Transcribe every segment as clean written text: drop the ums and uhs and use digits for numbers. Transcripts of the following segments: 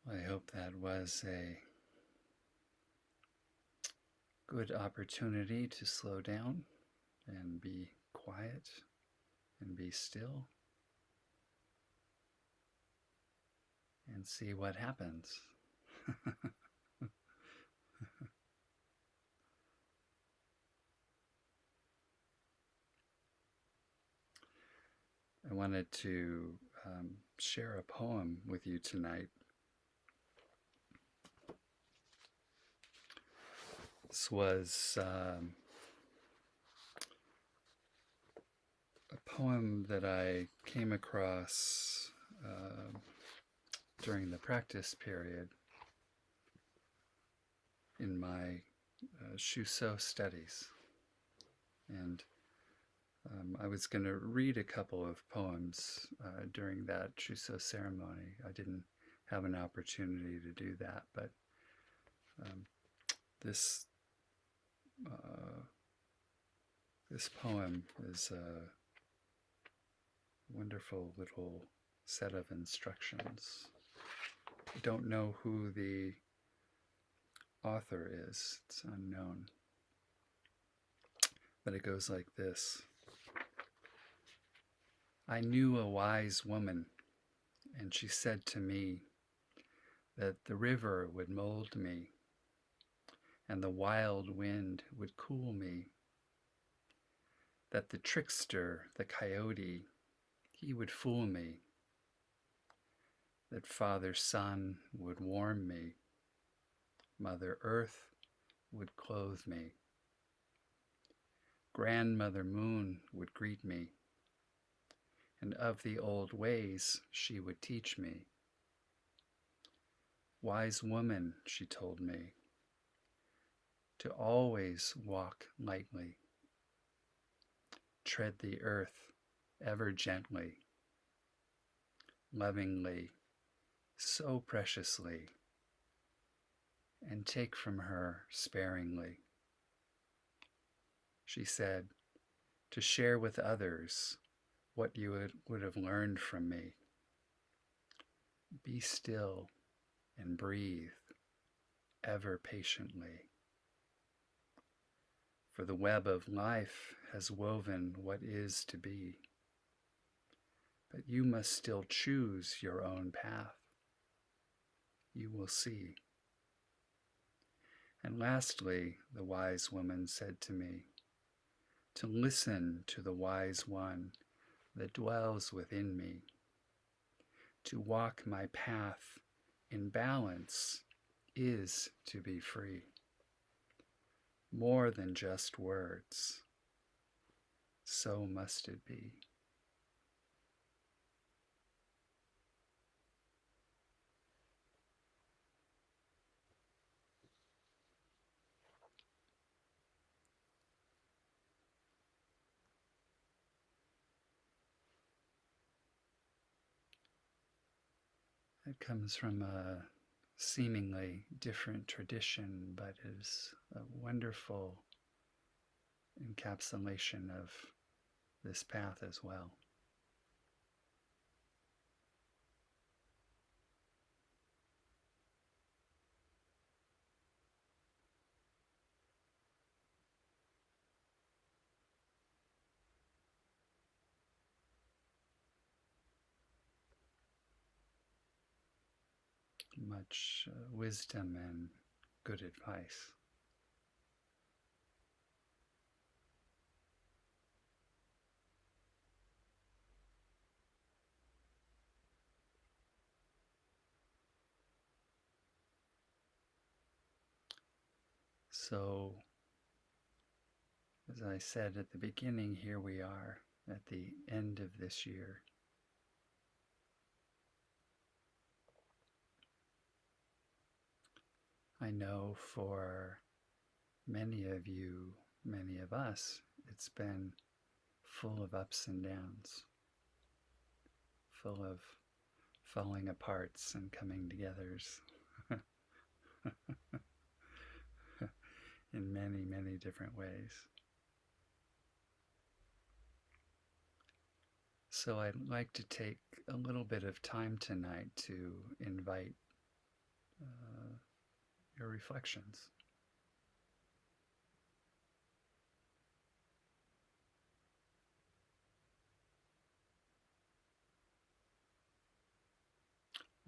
I hope that was a good opportunity to slow down and be quiet and be still and see what happens. I wanted to share a poem with you tonight. This was a poem that I came across during the practice period in my Shuso studies. And I was going to read a couple of poems during that Shuso ceremony. I didn't have an opportunity to do that, but this this poem is a wonderful little set of instructions. I don't know who the author is, it's unknown. But it goes like this. I knew a wise woman, and she said to me that the river would mold me, and the wild wind would cool me, that the trickster, the coyote, he would fool me, that Father Sun would warm me, Mother Earth would clothe me, Grandmother Moon would greet me, and of the old ways she would teach me. Wise woman, she told me, to always walk lightly, tread the earth ever gently, lovingly, so preciously, and take from her sparingly. She said, to share with others what you would have learned from me. Be still and breathe ever patiently. For the web of life has woven what is to be. But you must still choose your own path. You will see. And lastly, the wise woman said to me, to listen to the wise one that dwells within me, to walk my path in balance is to be free. More than just words, so must it be. It comes from a seemingly different tradition, but is a wonderful encapsulation of this path as well. Much wisdom and good advice. So, as I said at the beginning, here we are at the end of this year. I know for many of you, many of us, it's been full of ups and downs, full of falling aparts and coming togethers in many, many different ways. So I'd like to take a little bit of time tonight to invite uh, your reflections.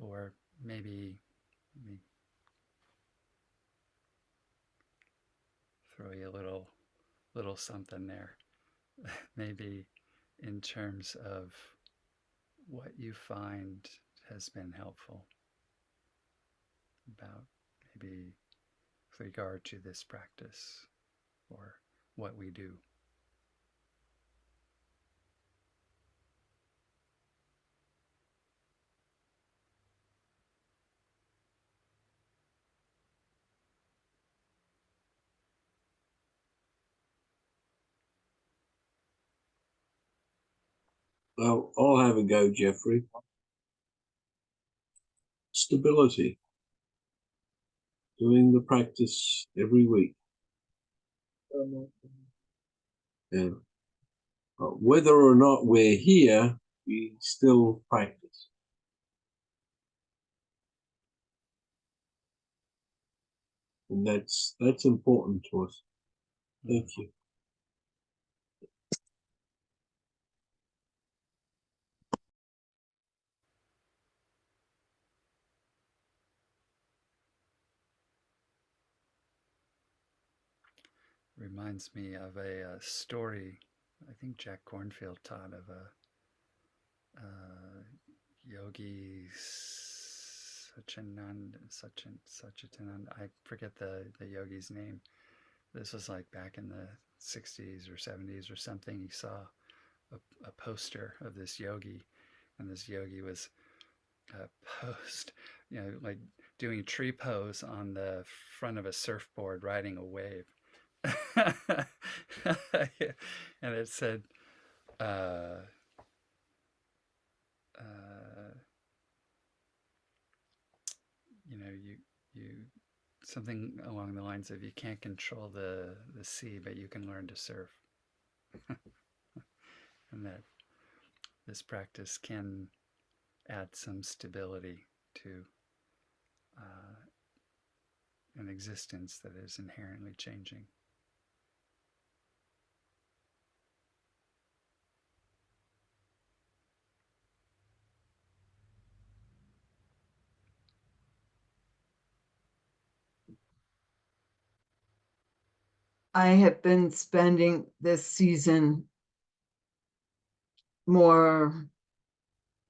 Or maybe let me throw you a little something there. Maybe in terms of what you find has been helpful about maybe with regard to this practice or what we do. Well, I'll have a go, Jeffrey. Stability. Doing the practice every week. Yeah. Whether or not we're here, we still practice. And that's important to us. Thank you. Reminds me of a story I think Jack Cornfield taught of a yogi Sachitanand. I forget the yogi's name. This was like back in the 60s or 70s or something. He saw a poster of this yogi, and this yogi was posed, like doing a tree pose on the front of a surfboard riding a wave. And it said, uh, uh, you something along the lines of you can't control the sea, but you can learn to surf, and that this practice can add some stability to uh, an existence that is inherently changing. I have been spending this season more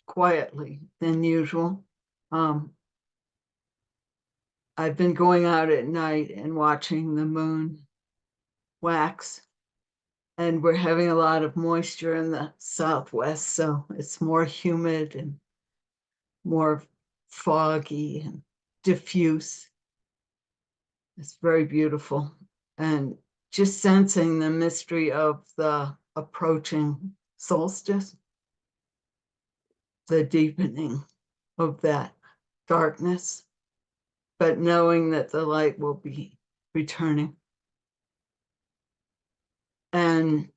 quietly than usual. I've been going out at night and watching the moon wax, and we're having a lot of moisture in the southwest, so it's more humid and more foggy and diffuse. It's very beautiful, and just sensing the mystery of the approaching solstice, the deepening of that darkness, but knowing that the light will be returning. And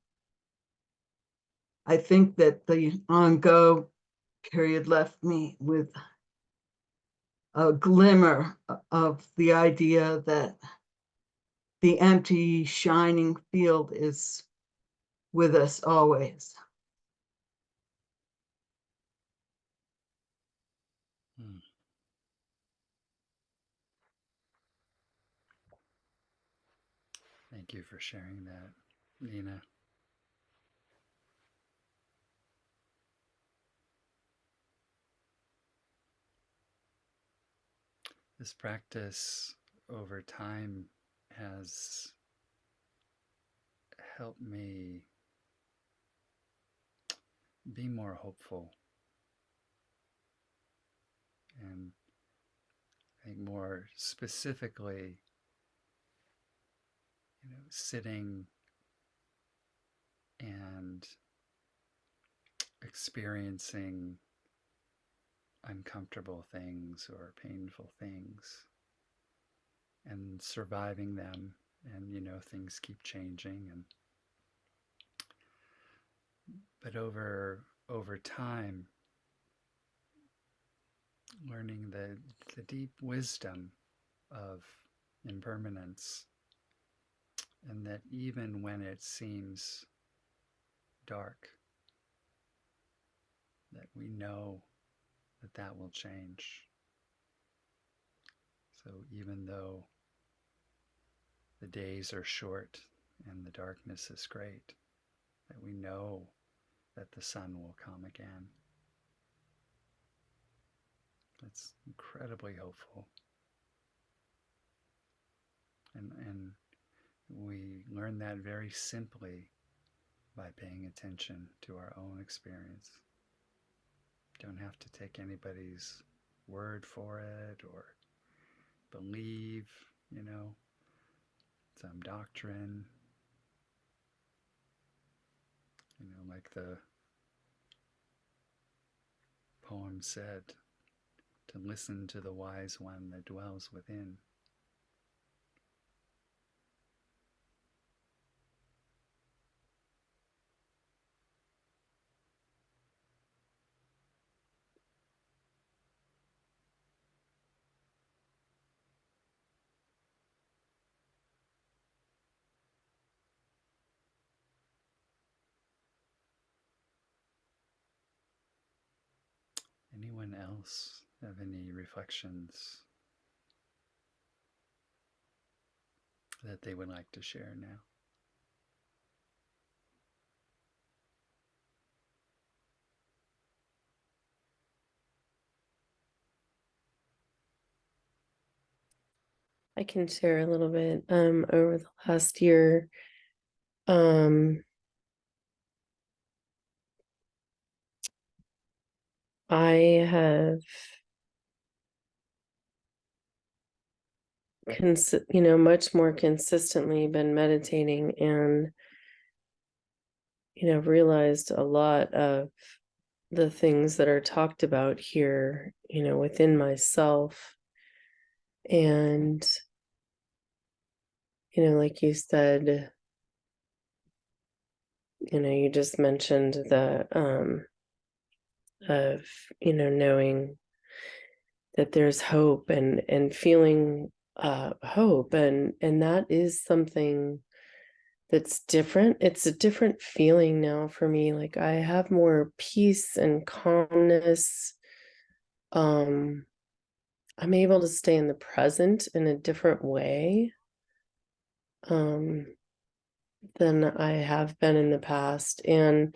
I think that the on-go period left me with a glimmer of the idea that the empty, shining field is with us always. Hmm. Thank you for sharing that, Nina. This practice over time has helped me be more hopeful and I think more specifically, sitting and experiencing uncomfortable things or painful things and surviving them, and things keep changing, and but over time learning the deep wisdom of impermanence, and that even when it seems dark, that we know that that will change. So even though the days are short and the darkness is great, that we know that the sun will come again. That's incredibly hopeful. And we learn that very simply by paying attention to our own experience. Don't have to take anybody's word for it or believe, some doctrine, like the poem said, to listen to the wise one that dwells within. Anyone else have any reflections that they would like to share now? I can share a little bit. Over the last year, I have much more consistently been meditating and realized a lot of the things that are talked about here, within myself. And like you said, you just mentioned the of knowing that there's hope and feeling hope, and that is something that's different. It's a different feeling now for me. Like I have more peace and calmness. I'm able to stay in the present in a different way than I have been in the past, and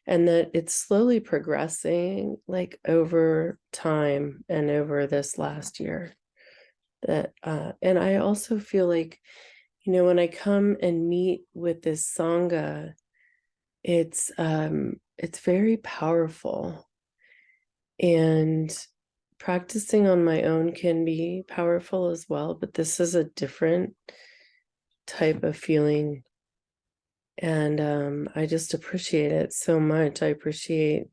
that it's slowly progressing, like over time and over this last year. That and I also feel like, when I come and meet with this sangha, it's very powerful, and practicing on my own can be powerful as well, but this is a different type of feeling. And I just appreciate it so much. I appreciate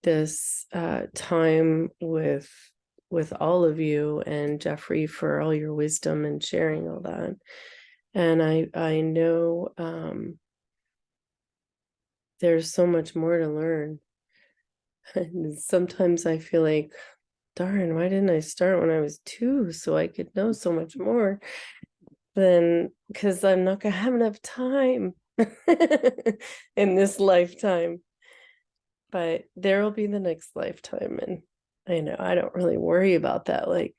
this time with all of you, and Jeffrey for all your wisdom and sharing all that. And I know there's so much more to learn. And sometimes I feel like, darn, why didn't I start when I was 2 so I could know so much more? Then, because I'm not gonna have enough time in this lifetime. But there will be the next lifetime, and I know I don't really worry about that. Like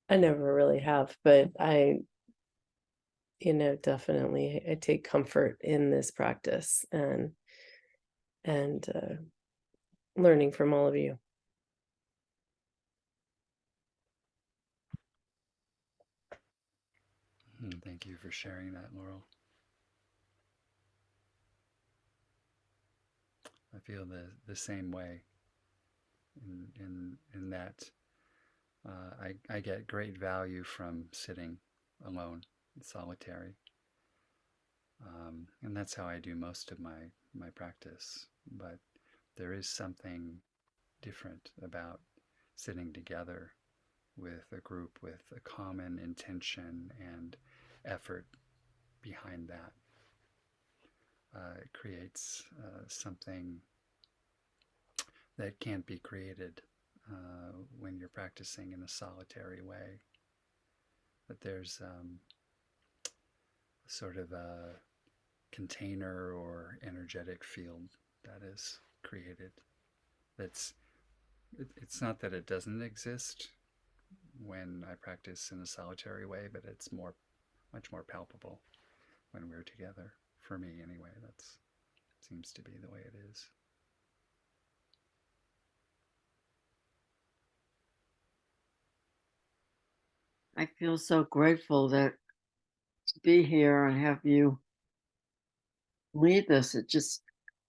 I never really have, but I definitely I take comfort in this practice and learning from all of you. Thank you for sharing that, Laurel. I feel the same way in that I get great value from sitting alone, solitary, and that's how I do most of my practice. But there is something different about sitting together with a group with a common intention and effort behind that. It creates something that can't be created when you're you're practicing in a solitary way. That there's sort of a container or energetic field that is created. That's it's not that it doesn't exist when I practice in a solitary way, but it's much more palpable when we're together. For me, anyway, that seems to be the way it is. I feel so grateful that to be here and have you lead this. It just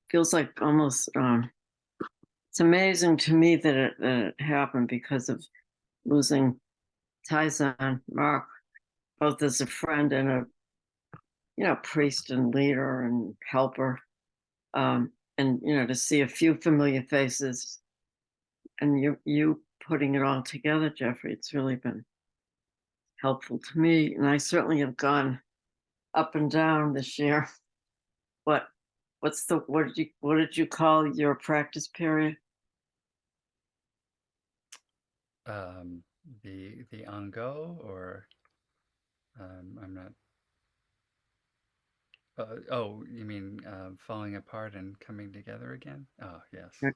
feels like almost it's amazing to me that it happened because of losing Tyson Mark, both as a friend and a priest and leader and helper. And to see a few familiar faces and you putting it all together, Jeffrey, it's really been helpful to me. And I certainly have gone up and down this year. What what did you call your practice period? Um, the ango, or I'm not. Oh, you mean falling apart and coming together again? Oh, yes, yes,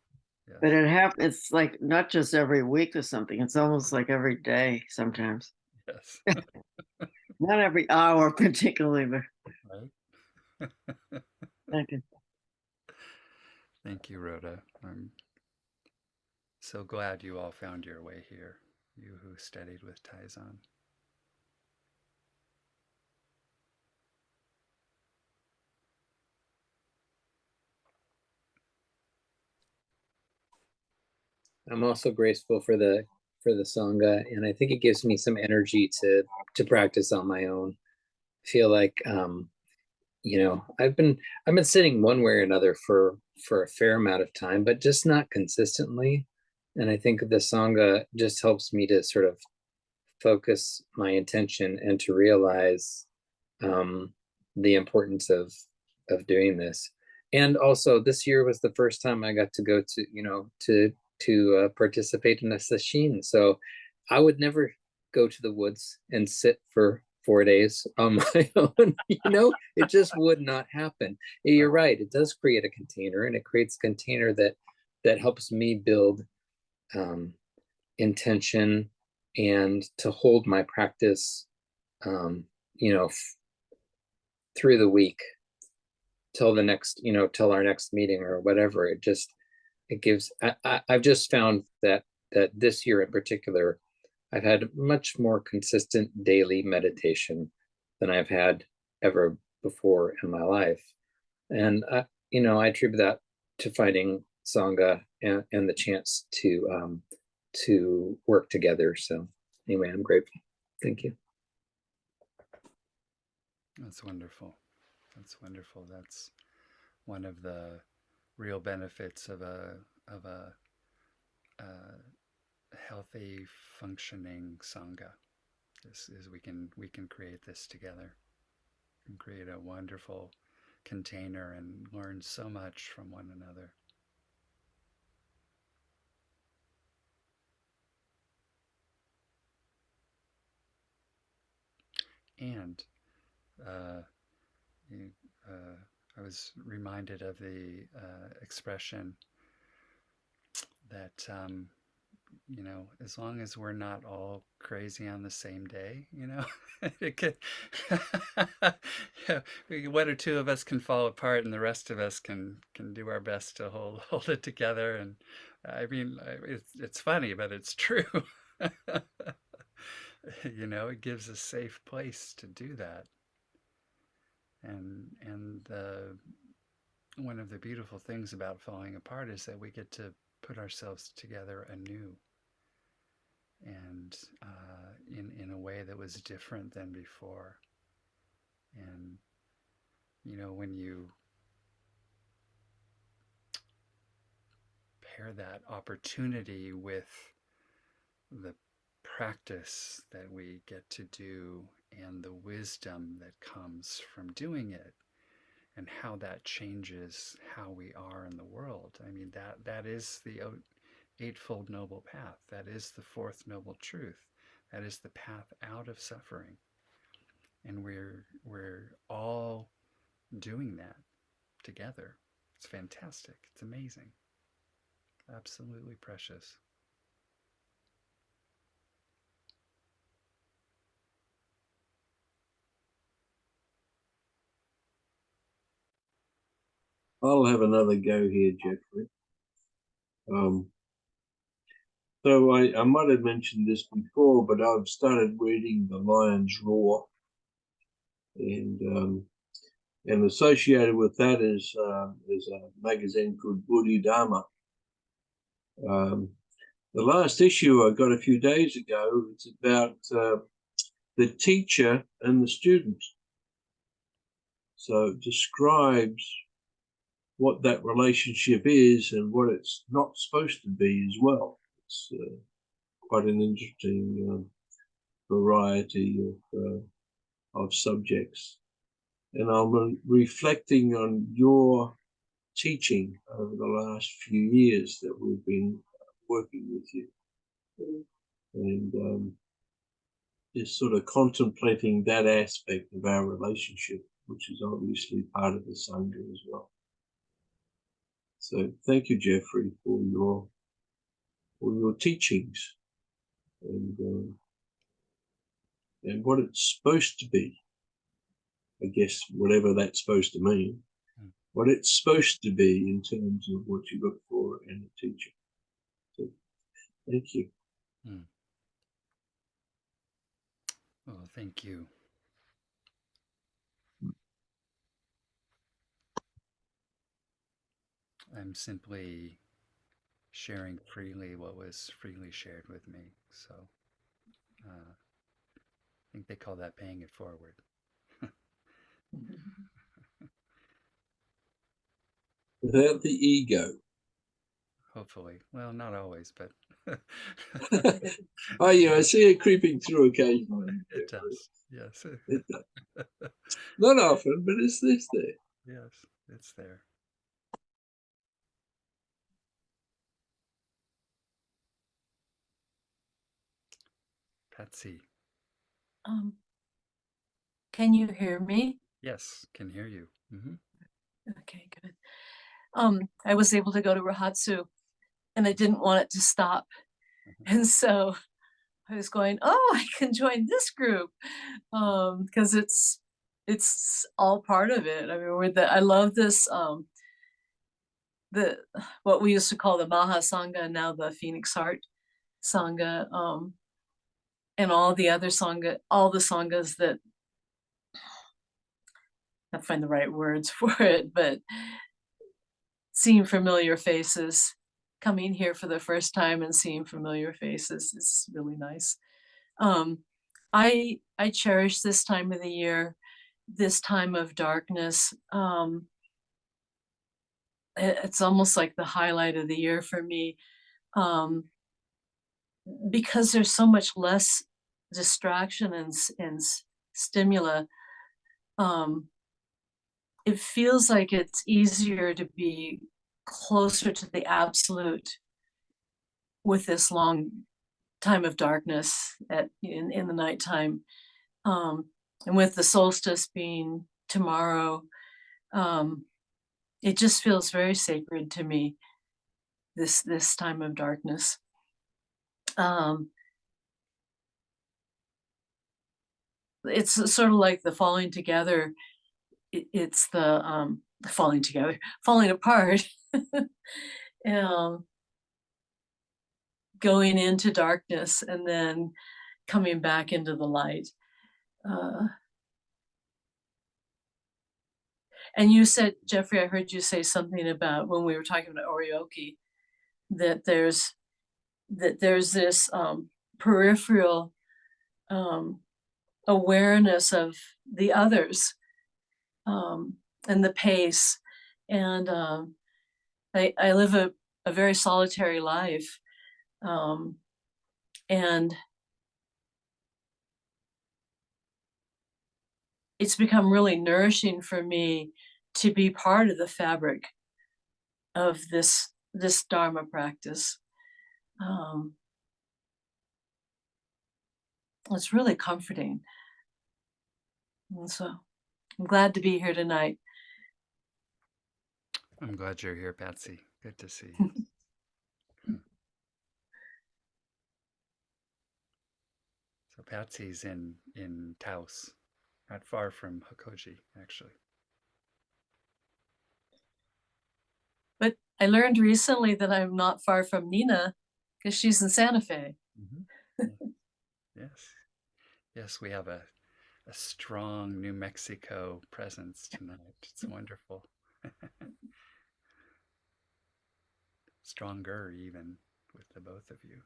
But it happens. It's like not just every week or something. It's almost like every day sometimes. yes. Not every hour particularly, but Right. thank you. Thank you, Rhoda. I'm so glad you all found your way here, you who studied with Taizan. I'm also grateful for the sangha, and I think it gives me some energy to practice on my own. I feel like I've been sitting one way or another for a fair amount of time, but just not consistently. And I think the sangha just helps me to sort of focus my intention and to realize the importance of doing this. And also, this year was the first time I got to go to participate in a sesshin. So I would never go to the woods and sit for 4 days on my own. It just would not happen. You're right. It does create a container, and it creates a container that helps me build intention and to hold my practice, um, through the week till till our next meeting or whatever. It gives. I've just found that this year in particular, I've had much more consistent daily meditation than I've had ever before in my life, and I attribute that to finding sangha and the chance to work together. So anyway, I'm grateful. Thank you. That's wonderful. That's wonderful. That's one of the real benefits of a healthy, functioning sangha. Is we can create this together, and create a wonderful container and learn so much from one another. And uh, you, I was reminded of the expression that as long as we're not all crazy on the same day, it could, yeah, one or two of us can fall apart, and the rest of us can do our best to hold it together. And I mean, it's funny, but it's true. It gives a safe place to do that. And one of the beautiful things about falling apart is that we get to put ourselves together anew, and in a way that was different than before. And when you pair that opportunity with the practice that we get to do and the wisdom that comes from doing it, and how that changes how we are in the world. I mean, that is Eightfold Noble Path. That is the fourth noble truth. That is the path out of suffering. And we're all doing that together. It's fantastic. It's amazing. Absolutely precious. I'll have another go here, Jeffrey. So I might have mentioned this before, but I've started reading The Lion's Roar, and associated with that is a magazine called Bodhidharma. The last issue I got a few days ago, it's about the teacher and the student. So it describes what that relationship is and what it's not supposed to be as well. It's quite an interesting variety of subjects. And I'm reflecting on your teaching over the last few years that we've been working with you. And just sort of contemplating that aspect of our relationship, which is obviously part of the Sangha as well. So thank you, Jeffrey, for your teachings and what it's supposed to be. I guess whatever that's supposed to mean, what it's supposed to be in terms of what you look for in a teacher. So thank you. Oh, thank you. I'm simply sharing freely what was freely shared with me. So I think they call that paying it forward. Without the ego. Hopefully. Well, not always, but Oh yeah, I see it creeping through occasionally. it does. Yes. It does. Not often, but it's there. Yes, it's there. Patsy. Can you hear me? Yes, can hear you. Okay, good. I was able to go to Rahatsu and I didn't want it to stop. And so I was going, oh, I can join this group because it's all part of it. I mean, I love this, what we used to call the Maha Sangha, now the Phoenix Heart Sangha, and all the other Sangha, all the Sanghas that, I can't find the right words for it, but seeing familiar faces, coming here for the first time and seeing familiar faces is really nice. I cherish this time of the year, this time of darkness. It's almost like the highlight of the year for me, because there's so much less distraction and stimula. It feels like it's easier to be closer to the absolute with this long time of darkness in the nighttime, and with the solstice being tomorrow, it just feels very sacred to me, this time of darkness. It's sort of like the falling together. It's the falling together, falling apart, going into darkness and then coming back into the light. And you said, Jeffrey, I heard you say something about when we were talking about Oryoki, that there's this peripheral awareness of the others, and the pace. And I live a very solitary life, and it's become really nourishing for me to be part of the fabric of this Dharma practice. It's really comforting. And so I'm glad to be here tonight. I'm glad you're here, Patsy. Good to see you. So Patsy's in Taos, not far from Myokoji, actually. But I learned recently that I'm not far from Nina because she's in Santa Fe. Yes. Yes, we have a strong New Mexico presence tonight. It's wonderful. Stronger even with the both of you.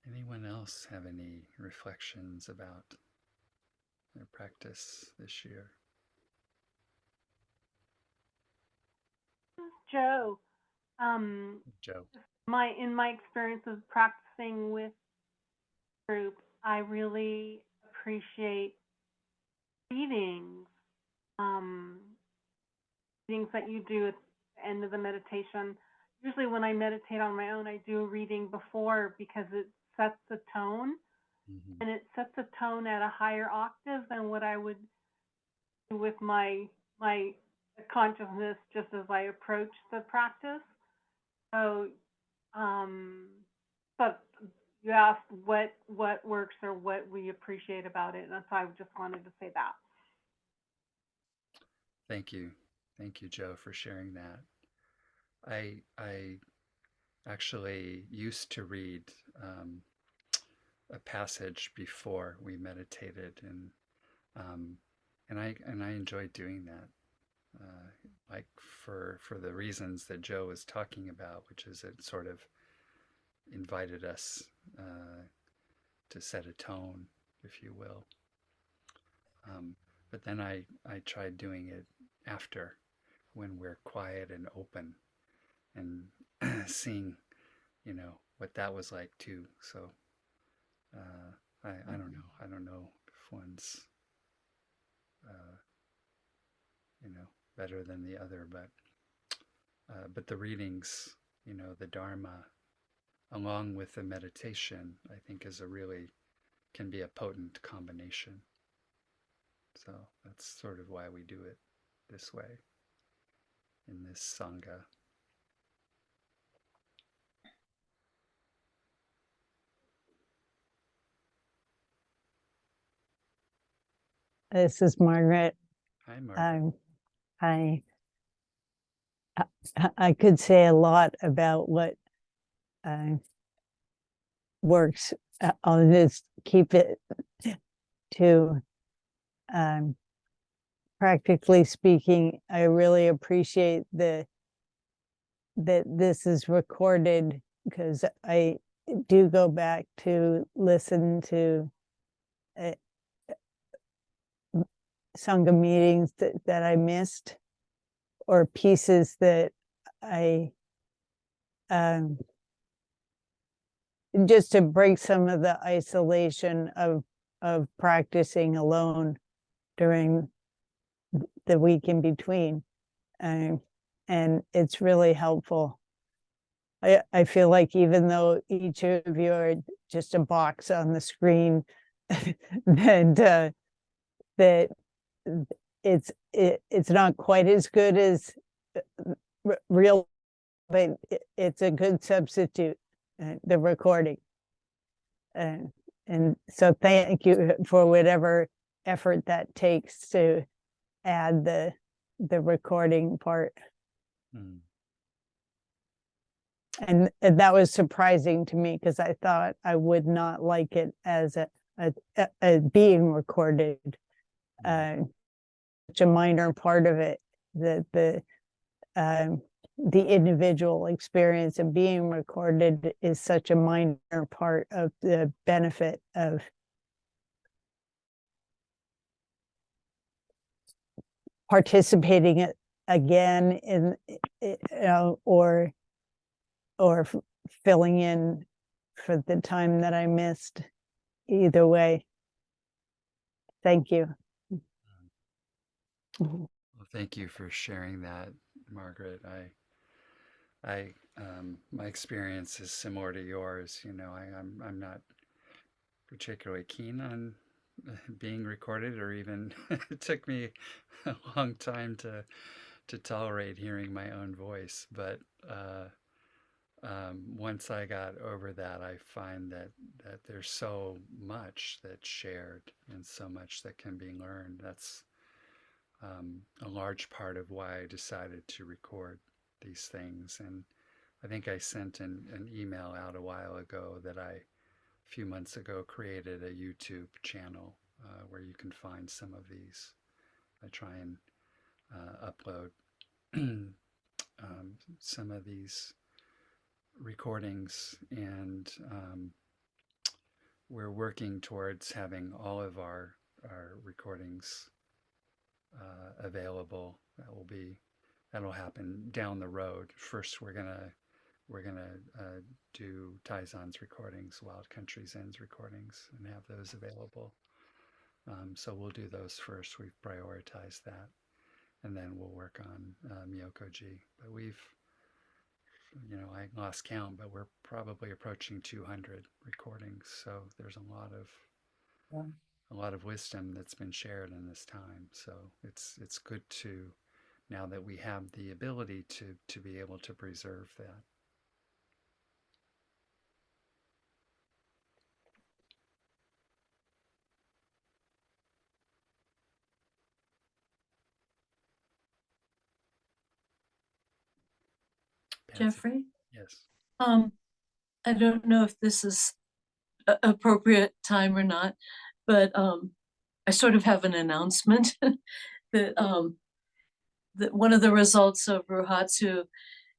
Anyone else have any reflections about their practice this year? Joe. Joe. In my experience of practicing with groups, I really appreciate readings. Readings that you do at the end of the meditation. Usually when I meditate on my own, I do a reading before because it sets the tone. And it sets a tone at a higher octave than what I would do with my consciousness just as I approach the practice. So, but you asked what works or what we appreciate about it, and that's why I just wanted to say that. Thank you, Joe, for sharing that. I actually used to read a passage before we meditated, and I enjoyed doing that. Like for the reasons that Joe was talking about, which is it sort of invited us to set a tone, if you will. But then I tried doing it after, when we're quiet and open, and seeing, what that was like too. So I don't know. I don't know if one's better than the other, but the readings, the Dharma, along with the meditation, I think can be a potent combination. So that's sort of why we do it this way in this Sangha. This is Margaret. Hi, Margaret. I could say a lot about what works. I'll just keep it to practically speaking. I really appreciate that this is recorded, because I do go back to listen to Sangha meetings that I missed, or pieces that I just to break some of the isolation of practicing alone during the week in between, and it's really helpful. I feel like even though each of you are just a box on the screen, that it's not quite as good as real, but it's a good substitute, the recording. And so thank you for whatever effort that takes to add the recording part. And that was surprising to me, because I thought I would not like it as a being recorded. Such a minor part of it, that the individual experience of being recorded is such a minor part of the benefit of participating again in, or filling in for the time that I missed. either way. Thank you. Well, thank you for sharing that, Margaret. My experience is similar to yours. You know, I'm not particularly keen on being recorded, or even it took me a long time to tolerate hearing my own voice. But once I got over that, I find that there's so much that's shared and so much that can be learned. That's a large part of why I decided to record these things. And I think I sent an email out a while ago that I, a few months ago, created a YouTube channel where you can find some of these. I try and upload some of these recordings, and we're working towards having all of our recordings available. That'll happen down the road. First, we're gonna do Taizan's recordings, Wild Country's End's recordings, and have those available. So we'll do those first. We've prioritized that, and then we'll work on Myokoji. But I lost count, but we're probably approaching 200 recordings. So there's a lot of wisdom that's been shared in this time. So it's good to, now that we have the ability to be able to preserve that. Patsy. Jeffrey, Yes. I don't know if this is appropriate time or not, but I sort of have an announcement that that one of the results of Ruhatsu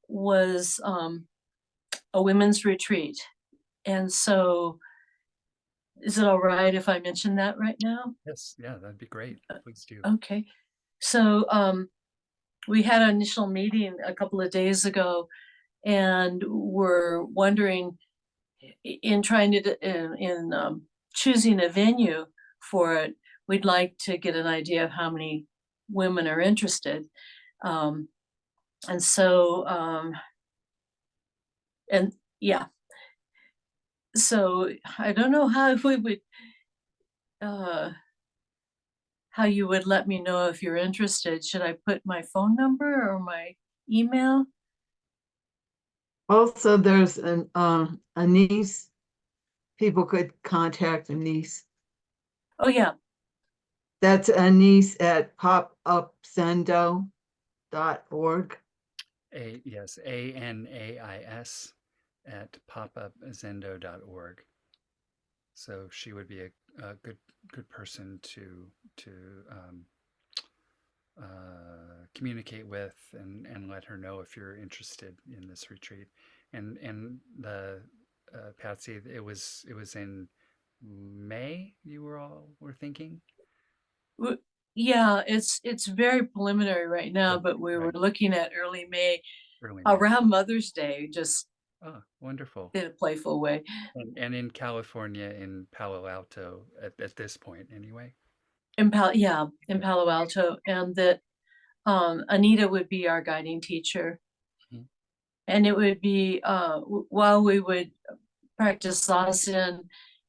was a women's retreat. And so is it all right if I mention that right now? Yes. Yeah, that'd be great. Please do. Okay. So we had an initial meeting a couple of days ago, and we're wondering, in trying to choosing a venue for it, we'd like to get an idea of how many women are interested. And so, and yeah, so I don't know how we would, how you would let me know if you're interested. Should I put my phone number or my email? Also, there's Anise. People could contact Anise. Oh yeah. That's Anise at popupzendo.org. Yes, ANAIS at popupzendo.org. So she would be a good person to communicate with, and let her know if you're interested in this retreat. And the Patsy, it was in May you were thinking? Yeah, it's very preliminary right now, but we were Right. looking at early May, Early May. around Mother's Day, just Oh, wonderful. in a playful way. And in California, in Palo Alto, at this point anyway. In Palo Alto, and that Anita would be our guiding teacher. Mhm. And it would be while we would practice zazen,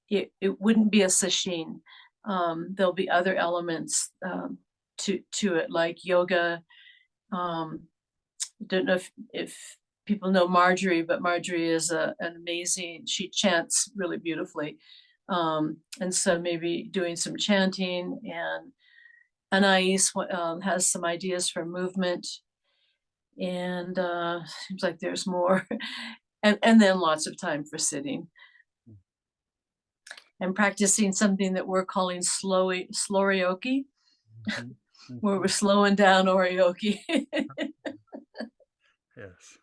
it wouldn't be a sesshin. There'll be other elements to it, like yoga. Don't know if people know Marjorie, but Marjorie is an amazing, she chants really beautifully. And so maybe doing some chanting, and Anais has some ideas for movement, and seems like there's more. And then lots of time for sitting and practicing something that we're calling slorioki, Mhm. where we're slowing down orioki. Yes.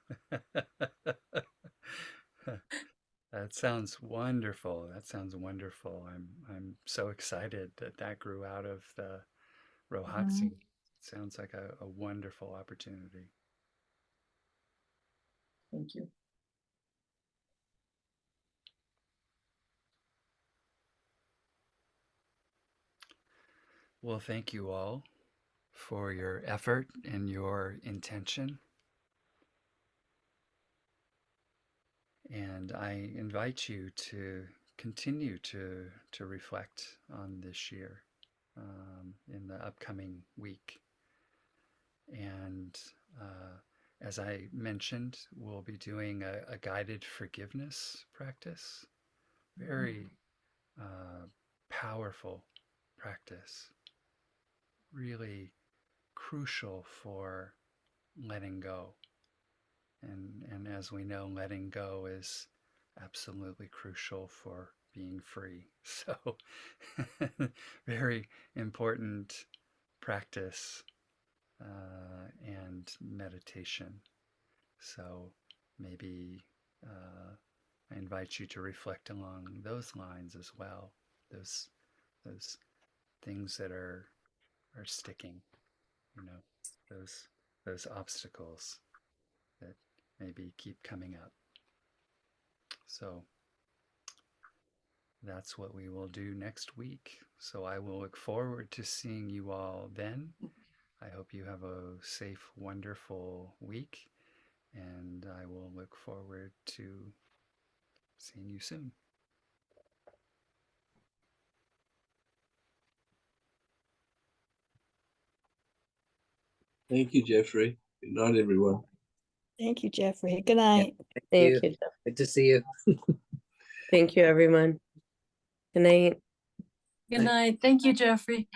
That sounds wonderful. That sounds wonderful. I'm so excited that grew out of the Rohatsu. Mhm. Sounds like a wonderful opportunity. Thank you. Well, thank you all for your effort and your intention. And I invite you to continue to reflect on this year in the upcoming week. And as I mentioned, we'll be doing a guided forgiveness practice. Very powerful practice. Really crucial for letting go. And as we know, letting go is absolutely crucial for being free. So, very important practice and meditation. So, maybe I invite you to reflect along those lines as well. Those things that are sticking, those obstacles that maybe keep coming up. So that's what we will do next week. So I will look forward to seeing you all then. I hope you have a safe, wonderful week, and I will look forward to seeing you soon. Thank you, Jeffrey. Good night, everyone. Thank you, Jeffrey. Good night. Thank you. Good to see you. Thank you, everyone. Good night. Good night. Thank you, Jeffrey.